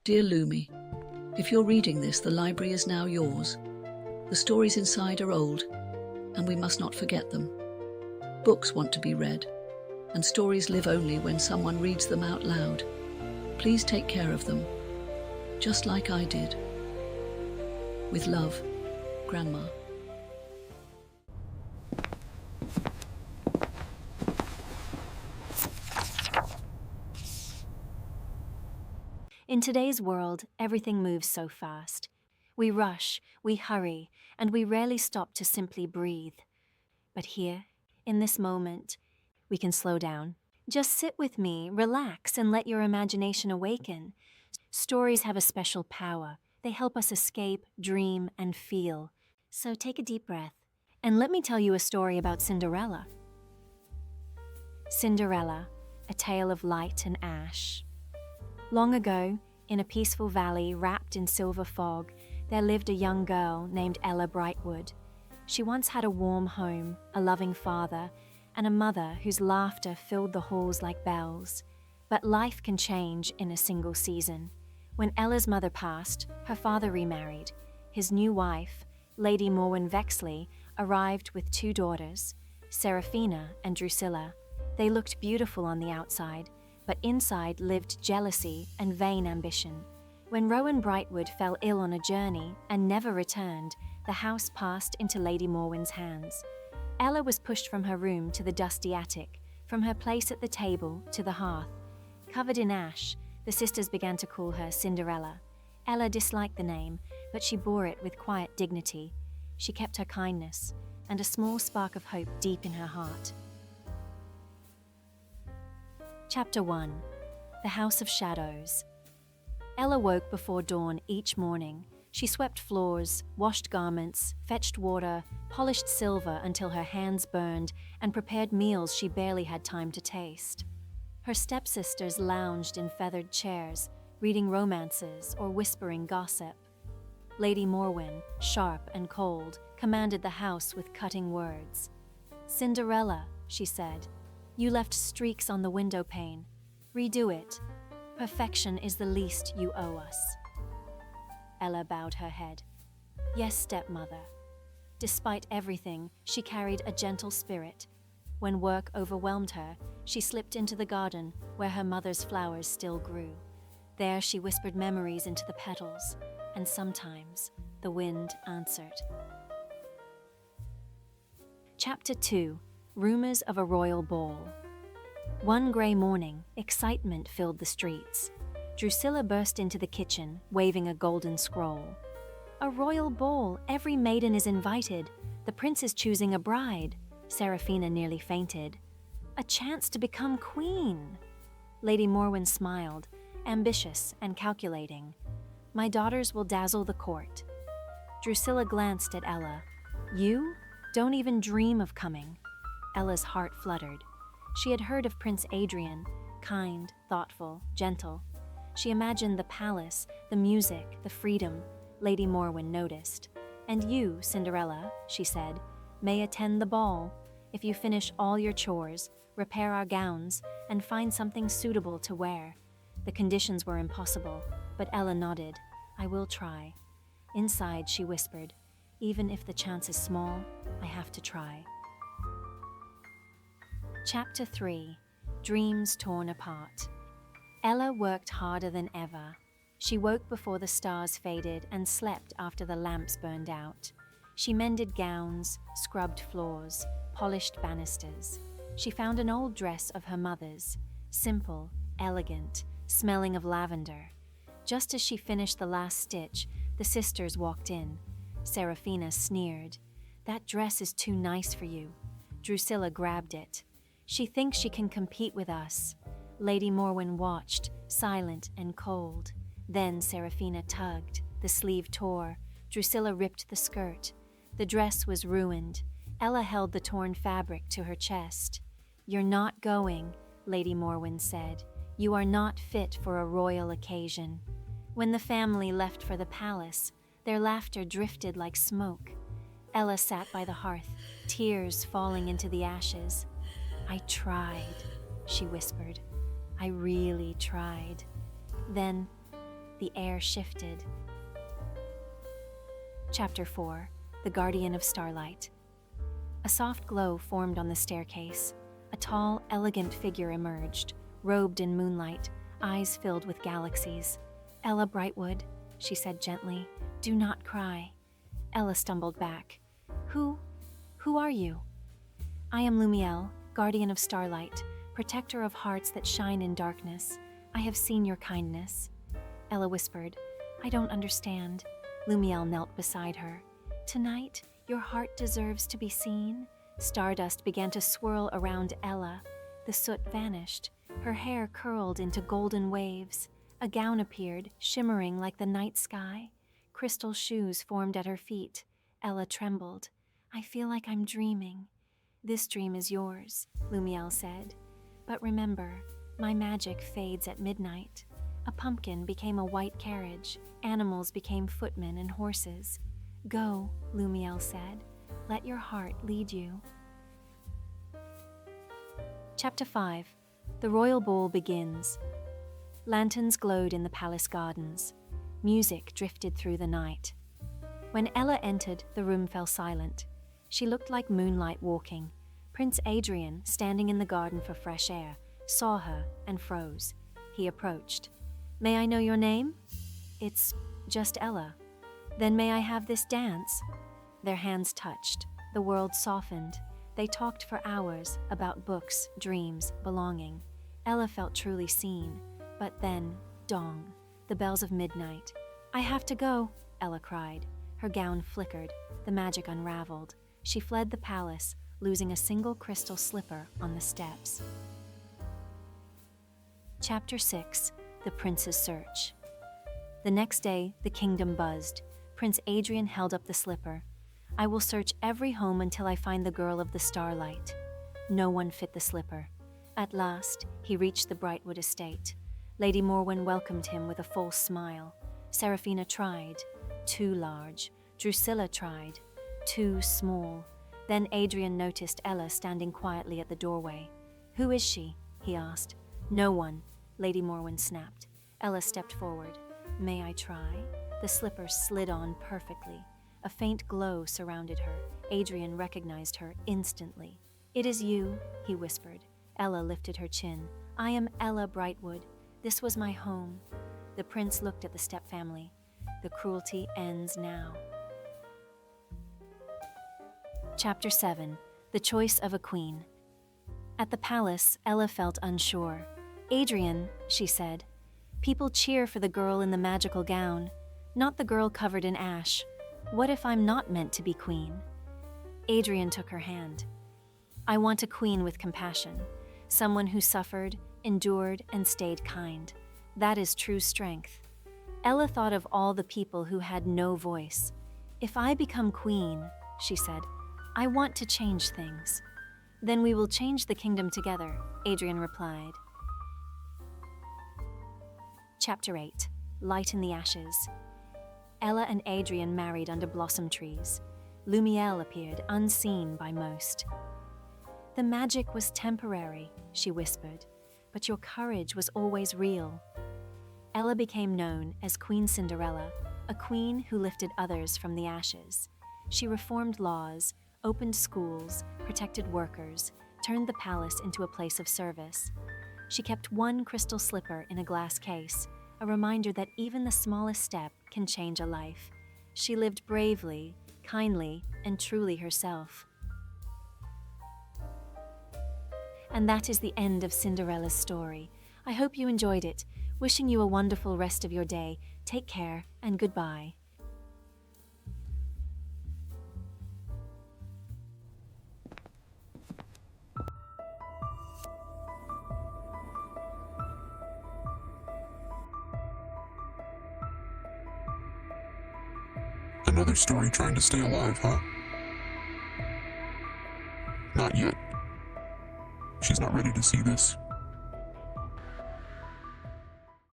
Dear Lumi, if you're reading this, the library is now yours. The stories inside are old, and we must not forget them. Books want to be read, and stories live only when someone reads them out loud. Please take care of them, just like I did. With love, Grandma. In today's world, everything moves so fast. We rush, we hurry, and we rarely stop to simply breathe. But here, in this moment, we can slow down. Just sit with me, relax, and let your imagination awaken. Stories have a special power. They help us escape, dream, and feel. So take a deep breath, and let me tell you a story about Cinderella. Cinderella, a tale of light and ash. Long ago, in a peaceful valley wrapped in silver fog, there lived a young girl named Ella Brightwood. She once had a warm home, a loving father, and a mother whose laughter filled the halls like bells. But life can change in a single season. When Ella's mother passed, her father remarried. His new wife, Lady Morwen Vexley, arrived with 2 daughters, Seraphina and Drusilla. They looked beautiful on the outside, but inside lived jealousy and vain ambition. When Rowan Brightwood fell ill on a journey and never returned, the house passed into Lady Morwen's hands. Ella was pushed from her room to the dusty attic, from her place at the table to the hearth. Covered in ash, the sisters began to call her Cinderella. Ella disliked the name, but she bore it with quiet dignity. She kept her kindness and a small spark of hope deep in her heart. Chapter 1. The House of Shadows. Ella woke before dawn each morning. She swept floors, washed garments, fetched water, polished silver until her hands burned, and prepared meals she barely had time to taste. Her stepsisters lounged in feathered chairs, reading romances or whispering gossip. Lady Morwen, sharp and cold, commanded the house with cutting words. "Cinderella," she said, "you left streaks on the window pane. Redo it. Perfection is the least you owe us." Ella bowed her head. "Yes, stepmother." Despite everything, she carried a gentle spirit. When work overwhelmed her, she slipped into the garden where her mother's flowers still grew. There she whispered memories into the petals, and sometimes the wind answered. Chapter 2. Rumors of a Royal Ball. One grey morning, excitement filled the streets. Drusilla burst into the kitchen, waving a golden scroll. "A royal ball! Every maiden is invited. The prince is choosing a bride." Seraphina nearly fainted. "A chance to become queen!" Lady Morwen smiled, ambitious and calculating. "My daughters will dazzle the court." Drusilla glanced at Ella. "You? Don't even dream of coming." Ella's heart fluttered. She had heard of Prince Adrian, kind, thoughtful, gentle. She imagined the palace, the music, the freedom. Lady Morwen noticed. "And you, Cinderella," she said, "may attend the ball. If you finish all your chores, repair our gowns, and find something suitable to wear." The conditions were impossible, but Ella nodded. "I will try." Inside, she whispered, "Even if the chance is small, I have to try." Chapter 3. Dreams Torn Apart. Ella worked harder than ever. She woke before the stars faded and slept after the lamps burned out. She mended gowns, scrubbed floors, polished banisters. She found an old dress of her mother's, simple, elegant, smelling of lavender. Just as she finished the last stitch, the sisters walked in. Seraphina sneered. "That dress is too nice for you." Drusilla grabbed it. "She thinks she can compete with us." Lady Morwen watched, silent and cold. Then Seraphina tugged. The sleeve tore. Drusilla ripped the skirt. The dress was ruined. Ella held the torn fabric to her chest. "You're not going," Lady Morwen said. "You are not fit for a royal occasion." When the family left for the palace, their laughter drifted like smoke. Ella sat by the hearth, tears falling into the ashes. "I tried," she whispered. "I really tried." Then, The air shifted. Chapter 4. The Guardian of Starlight. A soft glow formed on the staircase. A tall, elegant figure emerged, robed in moonlight, eyes filled with galaxies. "Ella Brightwood," she said gently, "do not cry." Ella stumbled back. Who are you?" "I am Lumiel, guardian of starlight, protector of hearts that shine in darkness. I have seen your kindness." Ella whispered, "I don't understand." Lumiel knelt beside her. "Tonight, your heart deserves to be seen." Stardust began to swirl around Ella. The soot vanished. Her hair curled into golden waves. A gown appeared, shimmering like the night sky. Crystal shoes formed at her feet. Ella trembled. "I feel like I'm dreaming." "This dream is yours," Lumiel said. "But remember, my magic fades at midnight." A pumpkin became a white carriage. Animals became footmen and horses. "Go," Lumiel said. "Let your heart lead you." Chapter 5. The Royal Ball begins. Lanterns glowed in the palace gardens. Music drifted through the night. When Ella entered, the room fell silent. She looked like moonlight walking. Prince Adrian, standing in the garden for fresh air, saw her and froze. He approached. "May I know your name?" "It's just Ella." "Then may I have this dance?" Their hands touched. The world softened. They talked for hours about books, dreams, belonging. Ella felt truly seen. But then, dong, the bells of midnight. "I have to go," Ella cried. Her gown flickered. The magic unraveled. She fled the palace, losing a single crystal slipper on the steps. Chapter 6. The Prince's Search. The next day, the kingdom buzzed. Prince Adrian held up the slipper. "I will search every home until I find the girl of the starlight." No one fit the slipper. At last, he reached the Brightwood estate. Lady Morwen welcomed him with a false smile. Seraphina tried. Too large. Drusilla tried. Too small. Then Adrian noticed Ella standing quietly at the doorway. "Who is she?" he asked. "No one," Lady Morwen snapped. Ella stepped forward. "May I try?" The slipper slid on perfectly. A faint glow surrounded her. Adrian recognized her instantly. "It is you," he whispered. Ella lifted her chin. "I am Ella Brightwood. This was my home." The prince looked at the stepfamily. The cruelty ends now. Chapter 7. The Choice of a Queen. At the palace, Ella felt unsure. "Adrian," she said, "people cheer for the girl in the magical gown, not the girl covered in ash. What if I'm not meant to be queen?" Adrian took her hand. "I want a queen with compassion, someone who suffered, endured, and stayed kind. That is true strength." Ella thought of all the people who had no voice. "If I become queen," she said, "I want to change things." "Then we will change the kingdom together," Adrian replied. Chapter 8. Light in the Ashes. Ella and Adrian married under blossom trees. Lumiel appeared unseen by most. "The magic was temporary," she whispered, "but your courage was always real." Ella became known as Queen Cinderella, a queen who lifted others from the ashes. She reformed laws, opened schools, protected workers, turned the palace into a place of service. She kept one crystal slipper in a glass case, a reminder that even the smallest step can change a life. She lived bravely, kindly, and truly herself. And that is the end of Cinderella's story. I hope you enjoyed it. Wishing you a wonderful rest of your day. Take care and goodbye. Another story trying to stay alive, huh? Not yet. She's not ready to see this.